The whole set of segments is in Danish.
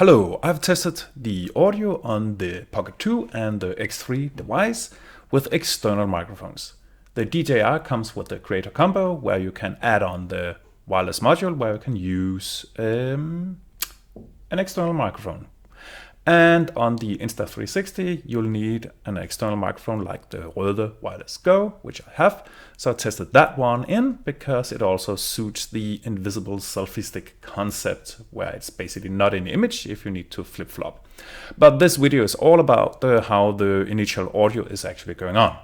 Hello, I've tested the audio on the Pocket 2 and the X3 device with external microphones. The DJI comes with the Creator Combo where you can add on the wireless module where you can use an external microphone. And on the Insta360 you'll need an external microphone like the Rode Wireless Go, which I have. So I tested that one in because it also suits the invisible selfie stick concept where it's basically not an image if you need to flip-flop. But this video is all about how the initial audio is actually going on.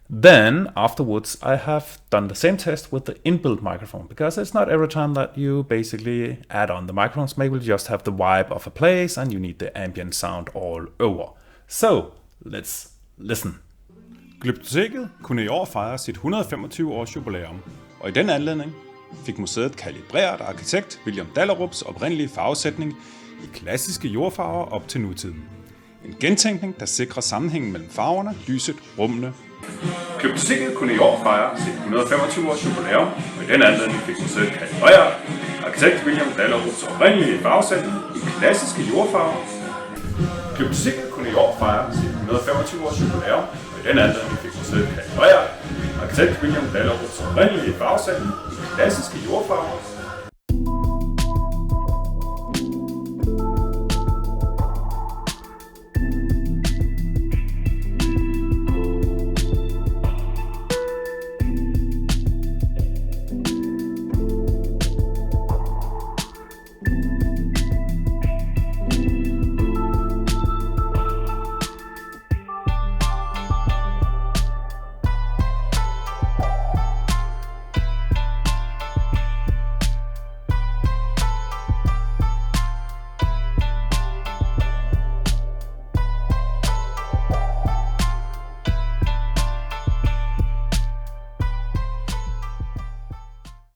Then afterwards I have done the same test with the inbuilt microphone, because it's not every time that you basically add on the microphones. Maybe you just have the vibe of a place and you need the ambient sound all over. So let's listen. Glyptoteket kunne i år fejre sit 125 års jubilæum, og i den anledning fik museet kalibreret arkitekt William Dahlerups oprindelige farvesætning i klassiske jordfarver op til nutiden. En gentænkning, der sikrer sammenhængen mellem farverne, lyset, rummene. Glyptoteket kunne i år fejre sit 125 års jubilæum, og i den anledning fik museet kalibreret arkitekt William Dahlerups oprindelige farvesætning i klassiske jordfarver. Glyptoteket kunne i år fejre sit 125 års jubilæum, og i den anledning fik museet kalibreret arkitekt William Dahlerups oprindelige farvesætning i klassiske jordfarver.